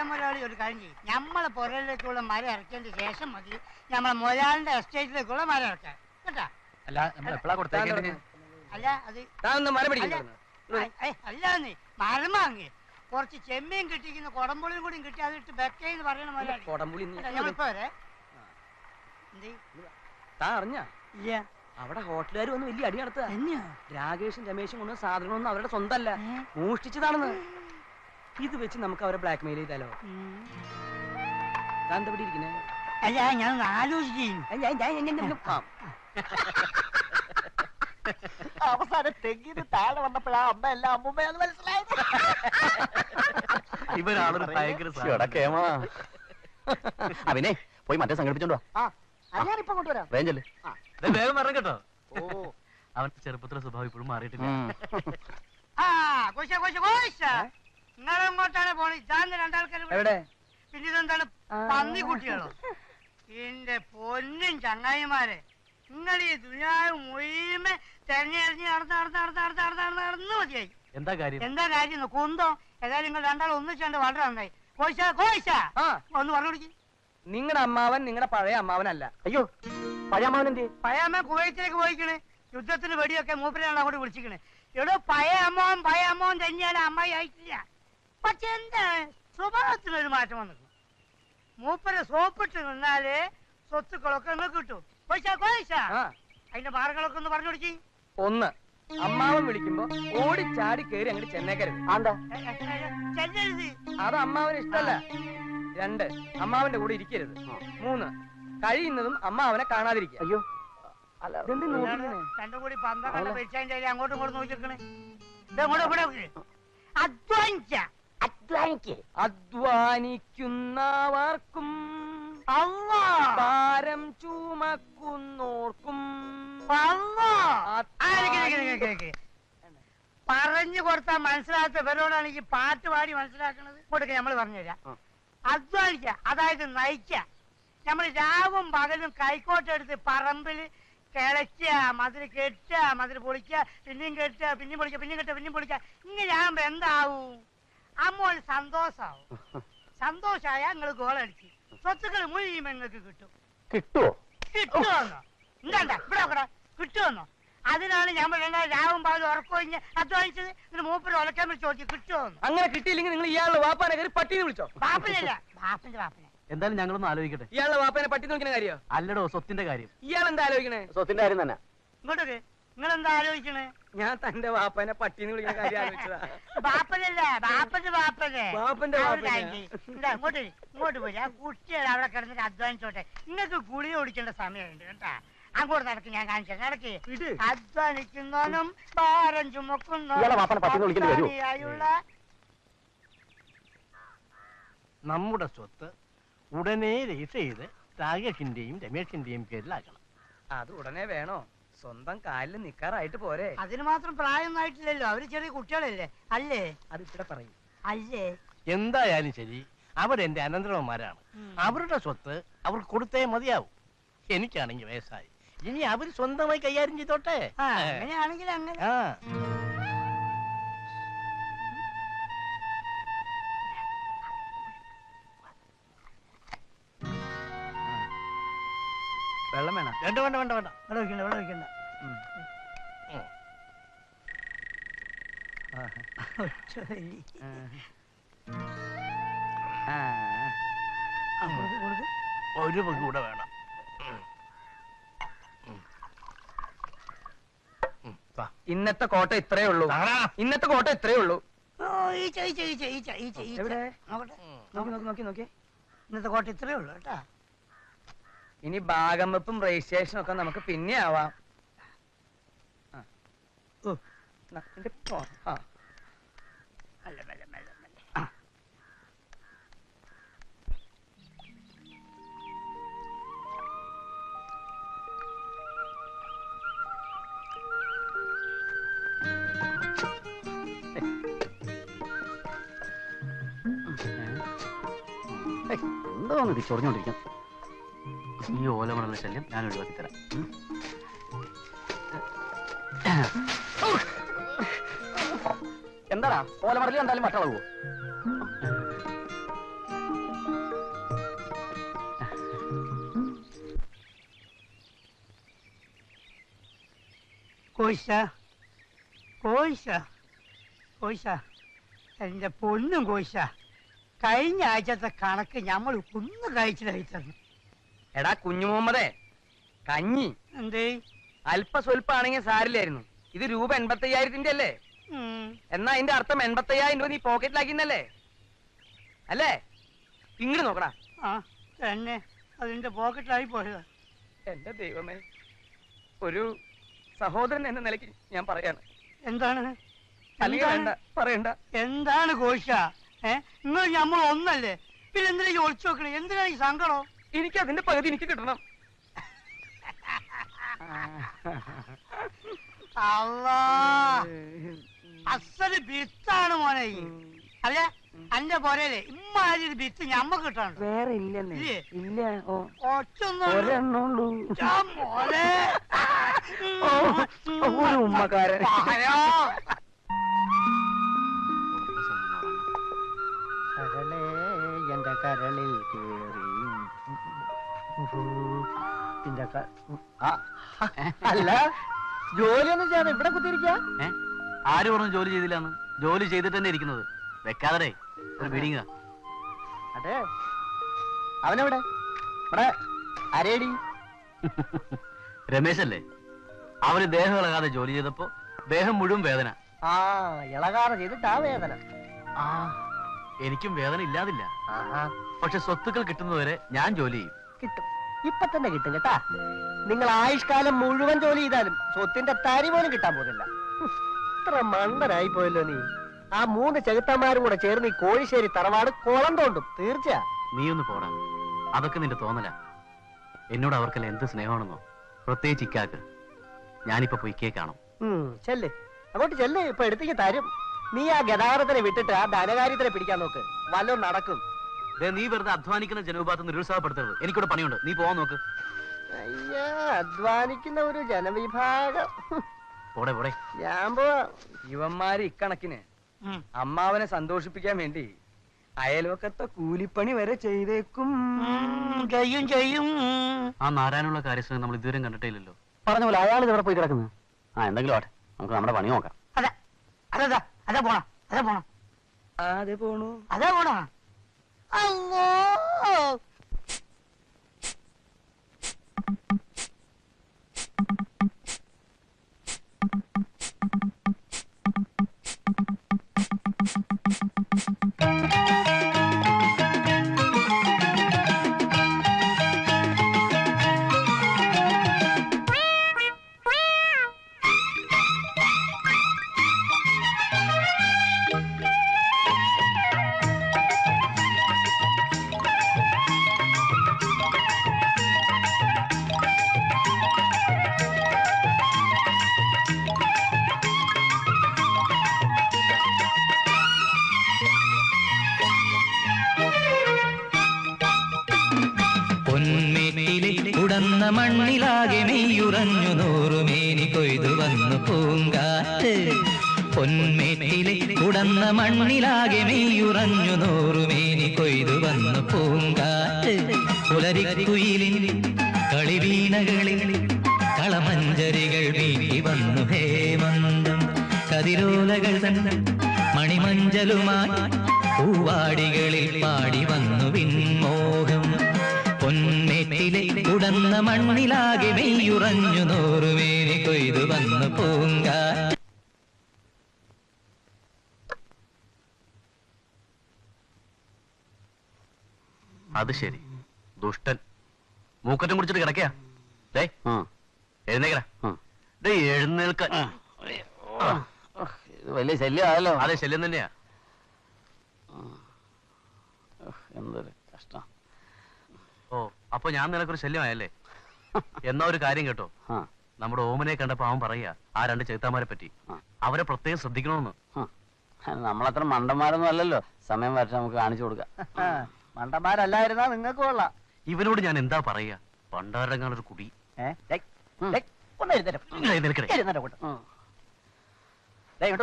മുതലാളി ഒരു കാര്യം ചെയ്യും, നമ്മളെ പുരയിലേക്കുള്ള മരം ഇറക്കിയതിന് ശേഷം മതി നമ്മളെ മുതലാളിന്റെ എസ്റ്റേറ്റിലേക്കുള്ള മരം ഇറക്കാൻ കേട്ടാ. അല്ല നമ്മൾ എപ്പോഴാ കൊടുത്തേക്കേണ്ടത്? അല്ല അത് അല്ലാന്ന് മരം വാങ്ങി കുറച്ച് ചെമ്മീൻ കിട്ടിക്കുന്ന കൊടംപുളിയും കൂടി കിട്ടി അതിട്ട് ബെക്കേന്ന് പറയണ മുതലാളി. ഞങ്ങളിപ്പോ വരെ അറിഞ്ഞ അവിടെ ഹോട്ടലുകാർ വന്ന് വലിയ അടി നടത്തുക. രാകേഷും രമേശും കൊണ്ട സാധനങ്ങളൊന്നും അവരുടെ സ്വന്തമല്ല, മോഷ്ടിച്ചതാണെന്ന്. ഇത് വെച്ച് നമുക്ക് അവരെ ബ്ലാക്ക് മെയിൽ ചെയ്താലോ? താൻ എന്താ ഇരിക്കുന്നേ? അല്ല ഞാൻ ആലോചിക്കുന്നു. അവസാനം തെങ്ങിന് താഴെ വന്നപ്പോഴാ അമ്മ എല്ലാം അമ്മൂമ്മയാന്ന് മനസ്സിലായത്. ഇവരാളൊരു ഭയങ്കര അവനെ പോയി മറ്റേ സംഘടിപ്പിച്ചോണ്ടോ. ഞാനിപ്പോ കൊണ്ടുവരാം. വേഗം പറഞ്ഞു കേട്ടോ. അവന്റെ ചെറുപ്പത്തിലെ സ്വഭാവം ഇപ്പോഴും മാറിയിട്ടില്ല. നിങ്ങളെങ്ങോട്ടാണ് പോണ? ഇതാന്ന് രണ്ടാൾക്കാർ പിന്നെ ഇതെന്താണ് പന്നി കുട്ടികളോ? എന്റെ പൊന്നും ചങ്ങായിമാരെ, നിങ്ങൾ ഈ ദുനിയാവ് മുഴുവൻ തെരഞ്ഞെടുത്ത് നടന്ന് മതിയായി. എന്താ കാര്യം? കുന്തോ? ഏതായാലും നിങ്ങൾ രണ്ടാളും ഒന്നിച്ചുണ്ട് വളരെ നന്നായി. ഒന്ന് പറഞ്ഞു കൊടുക്കി. നിങ്ങളുടെ അമ്മാവൻ നിങ്ങളുടെ പഴയ അമ്മാവനല്ല. അയ്യോ, പഴയ അമ്മാവൻ എന്തേ? പഴയ അമ്മ കുവൈത്തിലേക്ക് പോയിക്കണ്. യുദ്ധത്തിന് വെടിയൊക്കെ മൂപ്പരാണ് അങ്ങോട്ട് വിളിച്ചിക്കണ്. എടോ പഴയ അമ്മാവൻ തന്നെയാണ് അമ്മായി ആയിട്ടില്ല. പക്ഷെ എന്താ സ്വഭാവത്തിനൊരു മാറ്റം വന്നിട്ടുണ്ട്. മൂപ്പര് സോപ്പിട്ട് നിന്നാല് സ്വത്തുക്കളൊക്കെ നിങ്ങൾക്ക് കിട്ടും. അതിന്റെ മാർഗങ്ങളൊക്കെ ഒന്ന് പറഞ്ഞു കൊടുക്കി. ഒന്ന്, അമ്മാവൻ വിളിക്കുമ്പോ ഓടി ചാടി കയറി അങ്ങോട്ട് ചെന്നേക്കരുത്. അത് അമ്മാവന് ഇഷ്ടല്ല. രണ്ട്, അമ്മാവന്റെ കൂടെ ഇരിക്കരുത്. മൂന്ന്, കഴിയുന്നതും അമ്മാവനെ കാണാതിരിക്കുക. അയ്യോ, രണ്ടും കൂടി പന്ത്രണ്ട് വെച്ചാൽ അങ്ങോട്ടും ഇങ്ങോട്ടും നോക്കിയിരിക്കണേ. അധ്വാനിക്കുന്നവർക്കും ഭാരം ചുമക്കുന്നോർക്കും പറഞ്ഞു കൊടുത്താൽ മനസ്സിലാത്ത ഇവരോടാണ് ഈ പാട്ട് പാടി മനസ്സിലാക്കുന്നത്. കൊടുക്ക നമ്മൾ പറഞ്ഞുതരാം. അധ്വാനിക്ക, അതായത് നയിക്ക. നമ്മൾ രാവും പകലും കൈക്കോട്ടെടുത്ത് പറമ്പിൽ കിളയ്ക്കുക, മതിൽ കെട്ടുക, മതിൽ പൊളിക്കുക, പിന്നെയും കെട്ടുക, പിന്നെയും പൊളിക്കുക, പിന്നെയും കെട്ടുക, പിന്നെയും പൊളിക്കുക. ഇങ്ങനെ ആകുമ്പോ എന്താവും? അമ്മോൾ സന്തോഷാവും. സന്തോഷമായ നിങ്ങൾ ഗോളടിച്ച് സ്വത്തുക്കൾ മുഴുവൻ നിങ്ങൾക്ക് കിട്ടും. കിട്ടുമെന്നോ? എന്താ ഇവിടെ കിട്ടുമെന്നോ? അതിനാണ് ഞാൻ രാവും പകലും ഉറക്കൊഴിഞ്ഞ് അധ്വാനിച്ചത്. ഇതിന് മൂപ്പര് ഉലക്കാൻ വിളിച്ച് നോക്കി കിട്ടുമെന്നോ? അങ്ങനെ കിട്ടിയില്ലെങ്കിൽ നിങ്ങൾ ഇയാളുടെ വാപ്പാനെ കയറി പട്ടിന്ന് വിളിച്ചോ? പാപ്പനല്ല, ബാപ്പന്റെ വാപ്പനെ. എന്തായാലും ഞങ്ങളൊന്ന് ആലോചിക്കട്ടെ. ഇയാളുടെ വാപ്പനെ പട്ടി നോക്കുന്ന കാര്യോ? അല്ലടോ, സ്വത്തിന്റെ കാര്യം. ഇയാൾ എന്താ ആലോചിക്കണേ? സ്വത്തിന്റെ കാര്യം തന്നെ. ഇങ്ങോട്ടൊക്കെ നിങ്ങൾ എന്താ ആലോചിക്കണേ? ഞാൻ തന്റെ വാപ്പനെ പട്ടിന്ന് വിളിക്കുന്ന കാര്യം ആലോചിച്ചതാ. ബാപ്പനല്ല, ബാപ്പന്റെ വാപ്പനെ. വാപ്പന്റെ ഇങ്ങോട്ട് പോയി. ആ കുട്ടികൾ അവിടെ കിടന്നിട്ട് അധ്വാനിച്ചോട്ടെ. നിങ്ങൾക്ക് ഗുളിക ഓടിക്കേണ്ട സമയമുണ്ട് കേട്ടാ. അങ്ങോട്ട് നടക്ക്, ഞാൻ കാണിച്ചു നടക്ക്. അധ്വാനിക്കുന്നവനും ഭാരം ചുമക്കുന്നവനുള്ള നമ്മുടെ സ്വത്ത് ഉടനെ രജിസ്റ്റർ ചെയ്ത് രാകേഷിന്റെയും രമേഷിന്റെയും പേരിലാക്കണം. അത് ഉടനെ വേണോ? സ്വന്തം കാലിൽ നിക്കാറായിട്ട് പോരെ? അതിന് മാത്രം പ്രായമൊന്നും ആയിട്ടില്ലല്ലോ. അവര് ചെറിയ കുട്ടികളല്ലേ? അല്ലേ? അത് ഇവിടെ പറയും. അല്ലേ? എന്തായാലും ശരി, അവരെന്റെ അനന്തരവന്മാരാണ്. അവരുടെ സ്വത്ത് അവർക്ക് കൊടുത്തേ മതിയാവും. എനിക്കാണെങ്കിൽ വയസ്സായി. ഇനി അവര് സ്വന്തമായി കൈകാര്യം ചെയ്തോട്ടെ. അങ്ങനെയാണെങ്കിൽ അങ്ങനെ. വെള്ളം വേണം? വേണ്ട വേണ്ട വേണ്ട വേണ്ട, വെള്ളം ഒഴിക്കണ്ട, വെള്ളം ഒഴിക്കണ്ട. ഒരു പങ്ക് കൂടെ വേണം. ഇന്നത്തെ കോട്ട ഇത്രേ ഉള്ളൂ. ഇന്നത്തെ കോട്ട ഇത്രേ ഉള്ളൂ. ഇന്നത്തെ കോട്ട ഇത്രേ ഉള്ളൂ കേട്ടാ. ഇനി ഭാഗം വെപ്പും രജിസ്ട്രേഷനും ഒക്കെ നമുക്ക് പിന്നെ ആവാം. എന്തോന്ന് ചൊറിഞ്ഞോണ്ടിരിക്കാം. ഈ ഓലമണല ശല്യം ഞാൻ ഒഴിവാക്കി തരാം. എന്താടാ ഓലമടലിൽ എന്തായാലും വട്ടളവോ? കോശ കോശ കോശ എന്റെ പൊന്നും കോശ, കഴിഞ്ഞ ആഴ്ചത്തെ കണക്ക് നമ്മൾ ഒന്ന് കഴിച്ചിട്ടായിരുന്നു. എടാ കുഞ്ഞു മുഹമ്മദേ, കഞ്ഞി എന്തേ? അല്പസ്വല്പാണെങ്കിൽ സാരില്ലായിരുന്നു. ഇത് രൂപ 85,000 അല്ലേ? എന്നാ അതിന്റെ അർത്ഥം 85,000 രൂപ നീ പോക്കറ്റിലാക്കിന്നല്ലേ അല്ലേ? ഇങ്ങോട്ട് നോക്കടാ. ആ തന്നെ, അതിന്റെ പോക്കറ്റിലായി പോയതാ. എന്റെ ദൈവമേ, ഒരു സഹോദരൻ എന്ന നിലയ്ക്ക് ഞാൻ പറയാണ്. എന്താണ് പറയണ്ട. എന്താണ് കോശ? നിങ്ങൾ നമ്മൾ ഒന്നല്ലേ, പിന്നെ എന്തിനാ ഈ ഒളിച്ചു നോക്കണേ? എന്തിനാ ഈ സങ്കടം? എനിക്ക് അതിന്റെ പകുതി എനിക്ക് കിട്ടണം. അല്ലാ, അസല് ബിത്താണ് മോനെ. അല്ല അന്റെ പോരല്ലേ ഇമ്മാതിരി ബിത്ത് ഞമ്മക്ക് കിട്ടാണ്. വേറെ ഇല്ലേ? ഇല്ല. ഉമ്മക്കാരൻ കരളേ എന്റെ കരളിൽ അല്ല, ജോലിയൊന്നും ചെയ്യാതെ ഇവിടെ കുത്തിയിരിക്ക. ആര് പറഞ്ഞു ജോലി ചെയ്തില്ലാന്ന്? ജോലി ചെയ്തിട്ട് തന്നെ ഇരിക്കുന്നത്. വെക്കാതെ ഒരു ബീഡിങ്. അതെ, അവനെവിടെ? ഇവിടെ അരേടി രമേശല്ലേ? അവര് ദേഹം ഇളകാതെ ജോലി ചെയ്തപ്പോ ദേഹം മുഴുവൻ വേദന. ആ ഇളകാറ ചെയ്തിട്ട് ആ വേദന. എനിക്കും വേദന ഇല്ലാതില്ല. പക്ഷെ സ്വത്തുക്കൾ കിട്ടുന്നതുവരെ ഞാൻ ജോലി ചെയ്യും. കിട്ടും, ഇപ്പൊ തന്നെ കിട്ടും കേട്ടാ. നിങ്ങൾ ആയുഷ്കാലം മുഴുവൻ ജോലി ചെയ്താലും സ്വത്തിന്റെ തരി പോലും കിട്ടാൻ പോകുന്നില്ല. ഇത്ര മണ്ടനായി പോയല്ലോ നീ. ആ 3 ചെകുത്തന്മാരും കൂടെ ചേർന്ന് ഈ കോഴിശ്ശേരി തറവാട് കുളം തോണ്ടും. തീർച്ചയാ. നീ ഒന്ന് പോടാ, അതൊക്കെ നിന്റെ തോന്നല. എന്നോട് അവർക്കെല്ലാം എന്ത് സ്നേഹമാണെന്നോ, പ്രത്യേകിച്ച് ഇക്കാക്ക്. ഞാനിപ്പോ പൊയ്ക്കേ കാണും. ചെല്ല്, അങ്ങോട്ട് ചെല്ല്. ഇപ്പൊ എടുത്തേക്ക് തരും. നീ ആ ഗതാഗതത്തിനെ വിട്ടിട്ട് ആ ധനകാര്യത്തിനെ പിടിക്കാൻ നോക്ക്, വല്ലതും നടക്കും. നീ വെറുതെ അധ്വാനിക്കുന്ന ജനവിഭാഗത്ത് നിരുത്സാഹപ്പെടുത്തരുത്. എനിക്കിവിടെ പണിയുണ്ട്, നീ പോവാൻ നോക്ക്. അയ്യാ, അധ്വാനിക്കുന്ന ഒരു ജനവിഭാഗം. പോടെ പോടെ. ഞാൻ പോവാ. ഇവന്മാര് ഇക്കണക്കിന് അമ്മാവനെ സന്തോഷിപ്പിക്കാൻ വേണ്ടി അയൽവക്കത്തെ കൂലിപ്പണി വരെ ചെയ്തേക്കും. ചെയ്യും. ആ നാരായണുള്ള കാര്യസ്ഥനെ നമ്മൾ ഇതുവരെ കണ്ടിട്ടില്ലല്ലോ. പറഞ്ഞ പോലെ അയാൾ ഇവിടെ പോയി കിടക്കുന്നത്. എന്തെങ്കിലും ആട്ടെ, നമുക്ക് നമ്മുടെ പണി നോക്കാം. അതാ പോണം. അതെ പോണു. അല്ലോ, ഉടന്ന മണ്ണിലാകെ മെയ്യുറഞ്ഞു നൂറുമേനി കൊയ്തു വന്നു പൂങ്കാറ്റ്. പൊന്മേറ്റിലെ ഉടന്ന മണ്ണിലാകെ മെയ്യുറഞ്ഞു നൂറുമേനി കൊയ്തു വന്നു പൂങ്കാറ്റ്. പുലരിക്കുയിലിൻ കളിവീണകളിൽ കളമഞ്ചരികൾ വീട്ടി വന്നു ഹേമന്തം. കതിരോലകൾ തൻ മണിമഞ്ചലുമായി പൂവാടികളിൽ പാടി വന്നു വിൺമോഹം. പൊന്മേറ്റിലെ ഉടന്ന മണ്ണിലാകെ മെയ്യുറഞ്ഞു നൂറുമേനി കൊയ്തു വന്നു പൂങ്കാറ്റ്. അത് ശരി, ദുഷ്ടൻ. മൂക്കറ്റം കുടിച്ചിട്ട് കിടക്കയാ. എഴുന്നേക്കടാ. എഴുന്നേൽക്ക. വലിയ ശല്യമായല്ലോ. അതെ, ശല്യം തന്നെയാ. എന്തൊരു കഷ്ടം. ഓ, അപ്പൊ ഞാൻ നിനക്കൊരു ശല്യമായല്ലേ? എന്നാ ഒരു കാര്യം കേട്ടോ, നമ്മുടെ ഓമനെ കണ്ടപ്പോ അവൻ പറയാ ആ 2 ചെറുത്താന്മാരെ പറ്റി. അവരെ പ്രത്യേകം ശ്രദ്ധിക്കണമെന്ന്. നമ്മളത്ര മണ്ടന്മാരൊന്നും അല്ലല്ലോ. സമയം വരച്ച് നമുക്ക് കാണിച്ചു കൊടുക്കാം. മണ്ടന്മാരല്ലായിരുന്നാ നിങ്ങൾക്ക് കൊള്ളാം. ഇവനോട് ഞാൻ എന്താ പറയാ? പണ്ടാരങ്ങാളൊരു കുടി.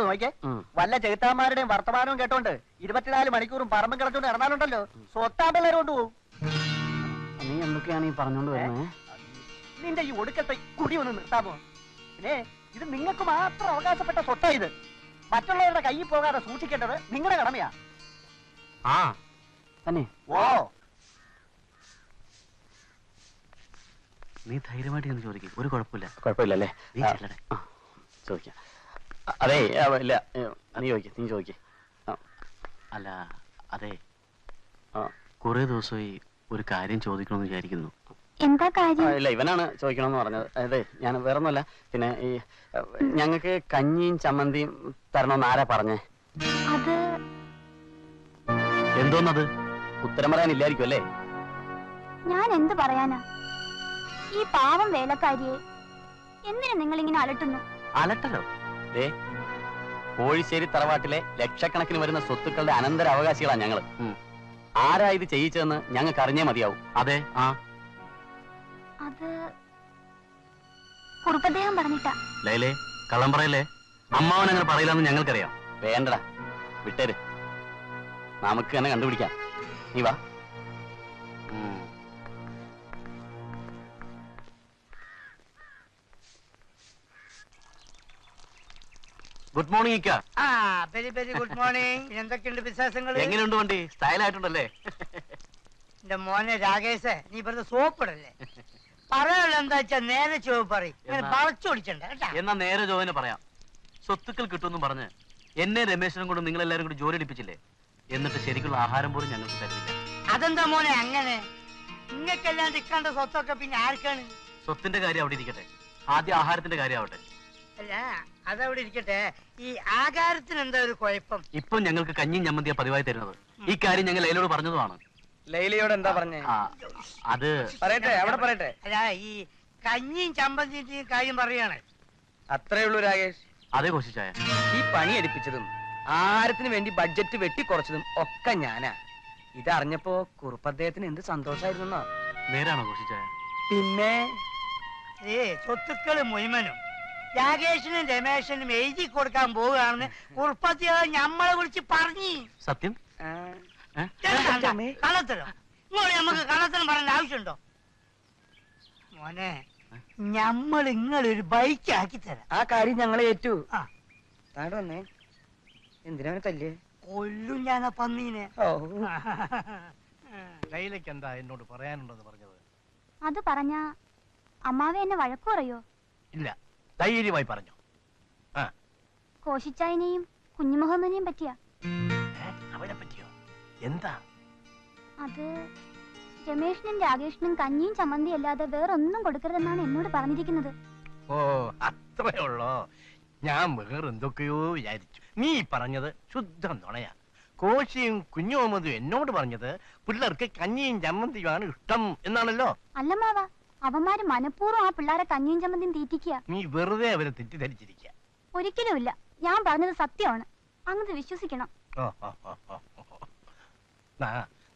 നോക്കിയേ, വല്ല ചെറുത്താന്മാരുടെയും വർത്തമാനവും കേട്ടോണ്ട് 24 മണിക്കൂറും പറമ്പും കിടച്ചോണ്ട് ഇറങ്ങാനുണ്ടല്ലോ, സ്വത്താമ്പെല്ലാരും കൊണ്ടുപോകും. നീ എന്തൊക്കെയാണ് ഈ പറഞ്ഞോണ്ട് വരുന്നത്? നിന്റെ ഈ ഒടുക്കത്തെ കുടി ഒന്ന് നിർത്താമോ? പിന്നെ ഇത് നിങ്ങൾക്ക് മാത്രം അവകാശപ്പെട്ട സ്വത്താ ഇത്. മറ്റുള്ളവരുടെ കയ്യിൽ പോകാതെ സൂക്ഷിക്കേണ്ടത് നിങ്ങളുടെ കടമയാ. ആ തന്നെ. ഓ, നീ ധൈര്യമായിട്ട് എന്ന് ചോദിക്കും, ഒരു കുഴപ്പമില്ല. കുഴപ്പമില്ലല്ലേ? നീ ചെല്ലടേ. ചോദിക്കാം. അതെ ഇല്ല, നീ ചോദിക്കേ. അല്ല അതെ, കുറെ ദിവസമായി ഒരു കാര്യം ചോദിക്കണമെന്ന് വിചാരിക്കുന്നു. എന്താ കാര്യം? ഇല്ല, ഇവനാണ് ചോദിക്കണമെന്ന് പറഞ്ഞത്. അതെ, ഞാൻ വേറെ ഒന്നുമല്ല. പിന്നെ ഈ ഞങ്ങൾക്ക് കഞ്ഞിയും ചമ്മന്തിയും തരണമെന്ന് ആരാ പറഞ്ഞേ? അത് എന്തോന്നത്? ഉത്തരം പറയാനില്ലായിരിക്കും അല്ലേ? ഞാൻ എന്ത് പറയാനാ? ഈ പാവം വേലക്കാരിയെ എന്തിനു നിങ്ങൾ ഇങ്ങനെ അലട്ടുന്നു? അലട്ടലോ? കോഴിശ്ശേരി തറവാട്ടിലെ ലക്ഷക്കണക്കിന് വരുന്ന സ്വത്തുക്കളുടെ അനന്തര അവകാശികളാണ് ഞങ്ങള്. ആരാ ഇത് ചെയ്യിച്ചതെന്ന് ഞങ്ങൾക്ക് അറിഞ്ഞേ മതിയാവും. അതെ. അത് കുറുപ്പദ്ദേഹം പറഞ്ഞിട്ടാ. ലൈലേ, കള്ളം പറയല്ലേ. അമ്മാവൻ അങ്ങനെ പറയില്ലെന്ന് ഞങ്ങൾക്കറിയാം. വേണ്ടടാ, വിട്ടേര്, നമുക്ക് തന്നെ കണ്ടുപിടിക്കാം. നീ വാ. ഗുഡ് മോർണിംഗ് ഇക്ക. Very very good morning. എന്തൊക്കെയുണ്ട് വിശേഷങ്ങൾ? എങ്ങനെയുണ്ട് വണ്ടി? സ്റ്റൈലായിട്ടുണ്ടല്ലേ? എന്റെ മോനെ രാകേഷ്, നീ വെറുതെ സോപ്പിടല്ലേ. പറയാനുള്ള എന്താ വെച്ചാ നേരെ ചോ പറയും, വളച്ചോടിച്ചണ്ട കേട്ടാ. എന്നാ നേരെ ജോലിനെ പറയാം. സ്വത്തുക്കൾ കിട്ടുമെന്നും പറഞ്ഞ് എന്നെ രമേശനും കൊണ്ട് നിങ്ങൾ എല്ലാവരും കൂടി ജോലി എടുപ്പിച്ചില്ലേ? എന്നിട്ട് ശരിക്കുള്ള ആഹാരം പോലും ഞങ്ങൾക്ക് തരുന്നില്ല. അതെന്താ മോനെ അങ്ങനെ? നിങ്ങൾക്കെല്ലാം ഇക്കാണ്ട സ്വത്തൊക്കെ പിന്നെ ആർക്കാണ്? സ്വത്തിന്റെ കാര്യം അവിടെ ഇരിക്കട്ടെ, ആദ്യം ആഹാരത്തിന്റെ കാര്യം ആവട്ടെ. അല്ല, അതവിടെ ഇരിക്കട്ടെ. ഈ ആഹാരത്തിന് എന്താ ഒരു കുഴപ്പം? ഇപ്പം ഞങ്ങൾക്ക് കഞ്ഞിയും ചമ്മന്തിയാ പതിവായി തരുന്നത്. ഈ കാര്യം ഞങ്ങൾ ലൈലയോട് പറഞ്ഞതുമാണ്. ലൈലയോട് എന്താ പറഞ്ഞേ? അത് പറയട്ടെ, അവിടെ പറയട്ടെ. അല്ല, ഈ കഞ്ഞിയും ചമ്പന്തിന്റെയും കാര്യം പറയാണ്. അത്രേ ഉള്ളൂ രാകേഷ്. അതേ കോശിച്ചായ. ഈ പണി എടുപ്പിച്ചതും ആഹാരത്തിന് വേണ്ടി ബഡ്ജറ്റ് വെട്ടിക്കുറച്ചതും ഒക്കെ ഞാനാ. ഇതറിഞ്ഞപ്പോ കുറുപ്പദ്ദേഹത്തിന് എന്ത് സന്തോഷായിരുന്നോ. നേരാണോ കോശിച്ചായ? പിന്നെ സ്വത്തുക്കള് മുഴുവനും രാകേഷിനും രമേശനും എഴുതി കൊടുക്കാൻ പോവുകയാണെന്ന് കുറുപ്പത്തിയ ഞമ്മളെ വിളിച്ച് പറഞ്ഞു. സത്യം? കള്ളത്തരം ഇങ്ങോട്ട് നമുക്ക് കള്ളത്തരം പറയേണ്ട ആവശ്യമുണ്ടോ? മോനെ, ഞമ്മൾ ഇങ്ങളൊരു ബൈക്ക് ആക്കി തരാം. ആ കാര്യം ഞങ്ങളെ ഏറ്റു. ആ. താഴെ വന്നേ. എന്തിനാ തല്ലേ? കൊല്ലും ഞാൻ ആ പന്നീനെ. ലൈലയ്ക്ക് എന്താ എന്നോട് പറയാനുണ്ടെന്ന് പറഞ്ഞത്? അത് പറഞ്ഞ അമ്മാവ എന്നെ വഴക്കു പറയോ? ഇല്ല, ധൈര്യമായി പറഞ്ഞു. കോശിച്ചായനെയും കുഞ്ഞുമുഹമ്മദിനെയും പറ്റിയാ. അവനെ പറ്റിയോ? എന്താ? അത് രമേഷിനും രാകേഷിനും കഞ്ഞിയും ചമ്മന്തി അല്ലാതെ വേറൊന്നും കൊടുക്കരുതെന്നാണ് എന്നോട് പറഞ്ഞിരിക്കുന്നത്. ഓ, അത്രേ ഉള്ളോ? ഞാൻ വേറെന്തൊക്കെയോ വിചാരിച്ചു. നീ പറഞ്ഞത് ശുദ്ധം നുണയാ. കോശിയും കുഞ്ഞുമുഹമ്മദും എന്നോട് പറഞ്ഞത് പിള്ളേർക്ക് കഞ്ഞിയും ചമ്മന്തിയുമാണ് ഇഷ്ടം എന്നാണല്ലോ. അല്ലമ്മാവ, അവന്മാര് മനഃപൂർവ്വം ആ പിള്ളേരെ കഞ്ഞിയും ചമ്മന്തിയും തീറ്റിക്കുക. നീ വെറുതെ അവരെ തെറ്റിദ്ധരിച്ചിരിക്കുക. ഒരിക്കലുമില്ല, ഞാൻ പറഞ്ഞത് സത്യമാണ്. അങ്ങത് വിശ്വസിക്കണം.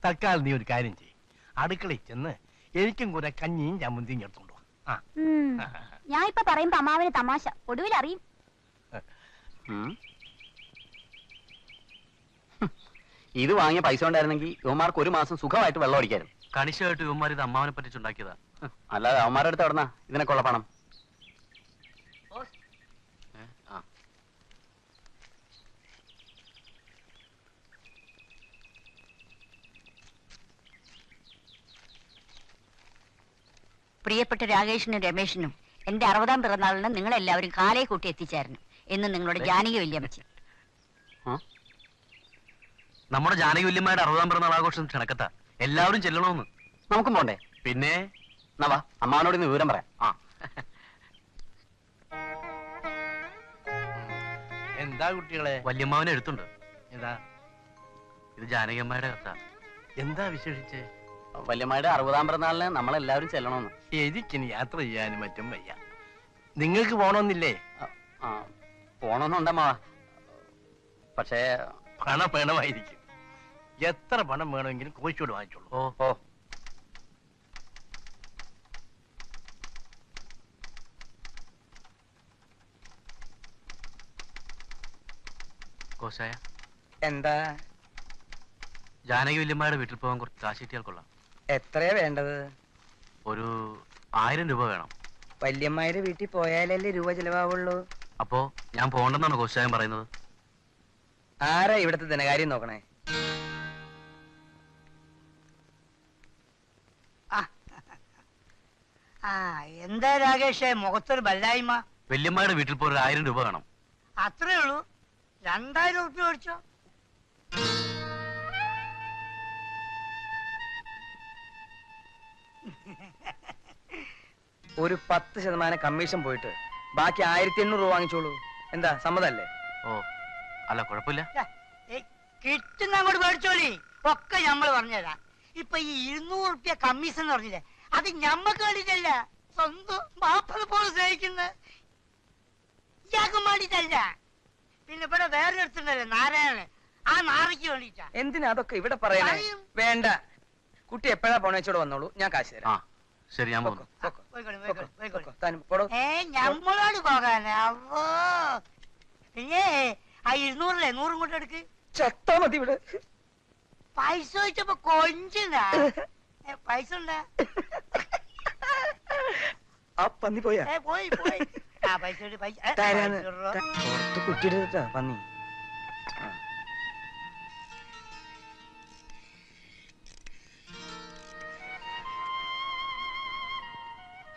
തൽക്കാലം നീ ഒരു കാര്യം ചെയ്യും, അടുക്കളയിൽ ചെന്ന് എനിക്കും കുറെ കഞ്ഞിയും ചമ്മന്തിയും എടുത്തോണ്ടു വാ. ഞാൻ ഇപ്പൊ പറയുമ്പോ അമ്മാവന് തമാശ, ഒടുവിൽ അറിയും. ഇത് വാങ്ങിയ പൈസ ഉണ്ടായിരുന്നെങ്കിൽ യുവമാർക്ക് ഒരു മാസം സുഖമായിട്ട് വെള്ളം അടിക്കായിരുന്നു. കണിശമായിട്ട് ഇവന്മാർ ഇത് അമ്മാവനെ പറ്റിച്ചുണ്ടാക്കിയതാ. അല്ലാതെ അവന്മാരുടെ അടുത്ത് എവിടുന്നാ ഇതിനൊക്കെയുള്ള പണം? പ്രിയപ്പെട്ട രാകേഷിനും രമേഷിനും എന്റെ 60ാം പിറന്നാളിന് നിങ്ങളെല്ലാവരും കാലേ കൂട്ടി എത്തിച്ചായിരുന്നു എന്ന് നിങ്ങളുടെ ജാനകി വല്യമ്മച്ചി. നമ്മുടെ ജാനകി വല്യമ്മയുടെ 60ാം പിറന്നാൾ ആഘോഷം ക്ഷണക്കത്താ. എല്ലാവരും ചെല്ലണമെന്ന്. നമുക്കും പോണ്ടേ? പിന്നെ നവാ, അമ്മാവനോട് ഇന്ന് വിവരം പറയാം. എന്താ കുട്ടികളെ? വല്യമ്മാവനെ എഴുത്തുണ്ട്. എന്താ? ഇത് ജാനകിയമ്മയുടെ കത്താ. എന്താ വിശേഷിച്ച്? വല്യമ്മയുടെ 60ാം പിറന്നാളിന് നമ്മളെല്ലാവരും ചെല്ലണമെന്ന്. എനിക്കിനി യാത്ര ചെയ്യാനും മറ്റും വയ്യ. നിങ്ങൾക്ക് പോണമെന്നില്ലേ? പോണമെന്നുണ്ടമ്മാവ, പക്ഷേ പണം വേണമായിരിക്കും. എത്ര പണം വേണമെങ്കിലും കോഴിക്കോട് വാങ്ങിച്ചോളൂ. ഓ കോശായ, എന്താ? ജാനകി വല്യമ്മയുടെ വീട്ടിൽ പോകാൻ കുറച്ച് കാശ് കിട്ടിയാൽ കൊള്ളാം. എത്രയാ വേണ്ടത്? ഒരു 1000 രൂപ വേണം. വല്യമ്മായുടെ വീട്ടിൽ പോയാലല്ലേ രൂപ ചെലവാവുള്ളൂ. അപ്പോ ഞാൻ പോണ്ടെന്നാണ് കോശായം പറയുന്നത്? ആരാ ഇവിടത്തെ ധനകാര്യം നോക്കണേ? എന്താ രാകേഷേ മുഖത്തൊരു ബല്ലായ്മ? വല്യമ്മയുടെ വീട്ടിൽ പോയി 1000 രൂപ വേണം. അത്രേ ഉള്ളൂ? 2000 ഉറുപ്പ്യ മേടിച്ചോ? ഒരു 10% കമ്മീഷൻ പോയിട്ട് ബാക്കി 1800 രൂപ വാങ്ങിച്ചോളൂ. എന്താ സമ്മതല്ലേ? ഓ അല്ല കുഴപ്പമില്ല. കിട്ടുന്ന അങ്ങോട്ട് മേടിച്ചോളി, ഒക്കെ ഞമ്മള് പറഞ്ഞുതരാം. ഇപ്പൊ ഈ 200 ഉറുപ്പ്യ കമ്മീഷൻ എന്ന് പറഞ്ഞില്ലേ, അത് ഞമ്മക്ക് വേണ്ടിട്ടല്ല, സ്വന്തം ബാപ്പത് പോലെ സ്നേഹിക്കുന്ന ഇയാൾക്കും വേണ്ടിട്ടല്ല. പിന്നെ ഇവിടെ വേറെ എടുത്തിട്ടുണ്ടല്ലേ നാരായണൻ, ആ നാറിക്ക് വേണ്ടിട്ടാ. എന്തിനാ അതൊക്കെ ഇവിടെ പറയണേ? വേണ്ട, കുട്ടി എപ്പോഴാ പോണേച്ചോട് വന്നോളൂ, ഞാൻ കാശ് തരാം. ശരി, ഞാൻ പോകുന്നു. ഞമ്മളോട് പോകാനാ? അവോ പിന്നെ ആ 200 100 കൊണ്ട് എടുക്ക്. ചത്താ മതി ഇവിടെ. പൈസ ചോദിച്ചപ്പോ കൊഞ്ചാ. പൈസ ഉണ്ടാ? ആ പന്നി പോയാ? പോയി പോയി. ആ പൈസ കുട്ടിയുടെ പന്നി.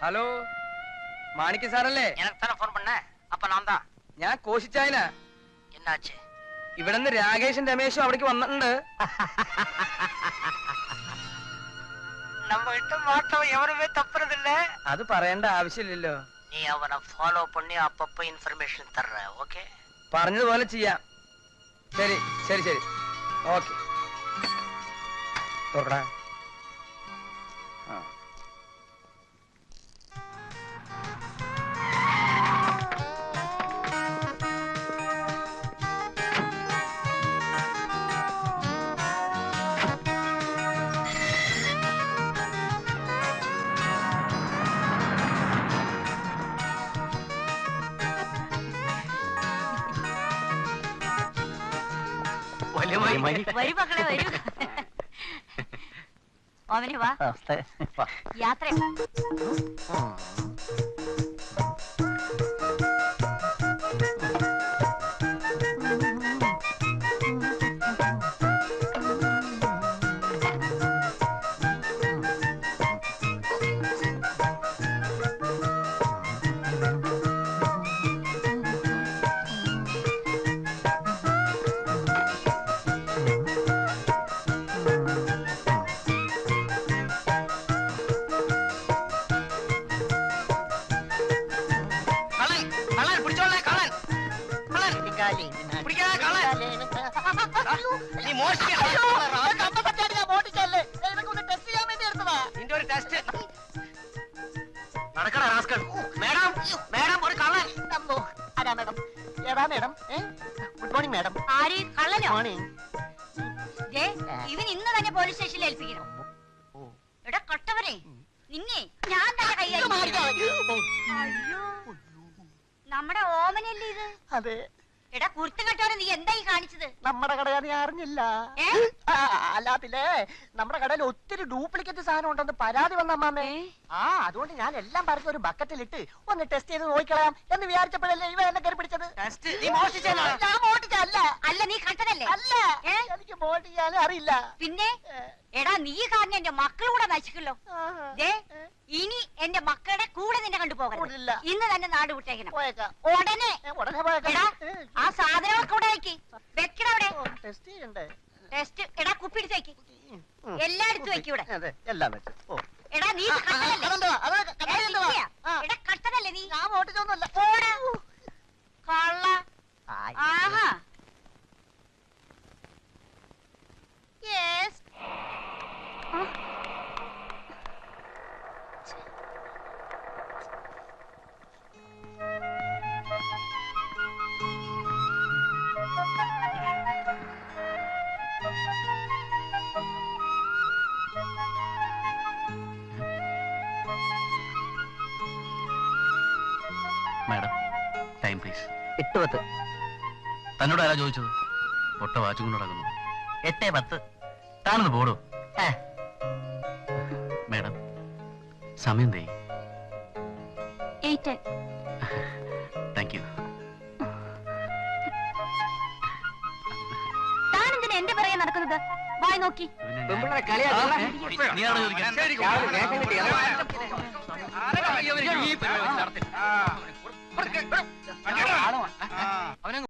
ഹലോ, മാണിക്യ സാറല്ലേ? ഫോൺ பண்ண. அப்ப நான் தான். ഞാൻ കോശിച്ചായന. என்னாச்சு? ഇവിടുന്ന് രാകേഷും രമേശും അവിടേക്ക് വന്നിട്ടുണ്ട്. நம்ம கிட்ட மாட்டோம் எவருமே தப்புறதில்ல. അത് പറയേണ്ട ആവശ്യമില്ലല്ലോ. நீ அவனை ஃபாலோ பண்ணி அப்பப்ப இன்ஃபர்மேஷன் தர்ற. ஓகே? പറഞ്ഞതുപോലെ ചെയ്യാം. ശരി ശരി ശരി, ഓക്കെ. തുറക്കടാ. വരൂ മക്കളെ വരൂ. ഓമനെ വാ, യാത്ര. ഇവൻ ഇന്ന് തന്നെ പോലീസ് സ്റ്റേഷനിൽ ഏൽപ്പിക്കണം. എടാ കൊട്ടവനെ, നിന്നെ ഞാൻ തന്നെ കൈകാര്യം. നമ്മുടെ ഓമനല്ലേ ഇത്? അതെ. എടാ കുർത്തും കെട്ടോനെ, നീ എന്തായി കാണിച്ചത്? നമ്മുടെ കട നീ അറിഞ്ഞില്ല? അല്ലാത്തില്ലേ, നമ്മുടെ കടയിൽ ഒത്തിരി ഡ്യൂപ്ലിക്കേറ്റ് സാധനം ഉണ്ടെന്ന് പരാതി വന്ന അമ്മാമേ. അതുകൊണ്ട് ഞാൻ എല്ലാം പറഞ്ഞ ഒരു ബക്കറ്റിലിട്ട് ഒന്ന് ടെസ്റ്റ് ചെയ്ത് നോക്കിക്കളയാം എന്ന് വിചാരിച്ചപ്പോഴല്ലേ ഇവ എന്നെ കയറി പിടിച്ചത്. ഞാൻ മോട്ടിച്ചല്ല. അല്ല, നീ കണ്ടതല്ലേ? അല്ല, എനിക്ക് മോട്ടിക്കാനും അറിയില്ല. പിന്നെ എടാ, നീ കാരണം എന്റെ മക്കളൂടെ നശിക്കല്ലോ. ഇനി എന്റെ മക്കളുടെ കൂടെ നിന്നെ കണ്ടുപോകരുത്. ഇന്ന് തന്നെ നാട് വിട്ടേക്കണം. ഉടനെ എടാ, ആ സാധനങ്ങളൊക്കെ ഇവിടെ വെക്ക്. വെക്കണ അവിടെ. ടെസ്റ്റ് എടാ, കുപ്പിടിച്ച് വെക്ക്. എല്ലായിടത്തും വെക്കൂടെ. എടാ, നീ എടാ കട്ടതല്ലേ നീ? ഞാൻ മോട്ടിച്ചൊന്നുമല്ല. കള്ള. ആഹാ. യെസ്. Madam, time please. 8:10. തന്നോട് ആരാ ചോദിച്ചത്? ഒട്ട വാച്ച് കൊണ്ട് നടക്കുന്നു. 8:10. താനൊന്ന് പോടോ. മാഡം, സമയം തേ. 810. Thank you. താനെന്തിനാ എന്റെ പിറകെ നടക്കുന്നത്? വായി നോക്കി. പെമ്പിള്ളേരെ കളിയാക്കല്ലേ? നീ ആണോ ചോദിക്കാൻ?